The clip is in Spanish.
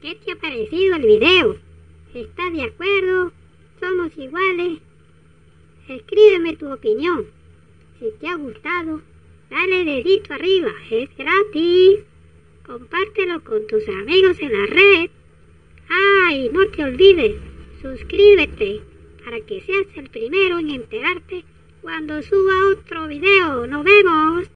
¿Qué te ha parecido el video? ¿Estás de acuerdo? ¿Somos iguales? Escríbeme tu opinión. Si te ha gustado, dale dedito arriba, es gratis. Compártelo con tus amigos en la red. ¡Ay, no te olvides! Suscríbete para que seas el primero en enterarte cuando suba otro video. ¡Nos vemos!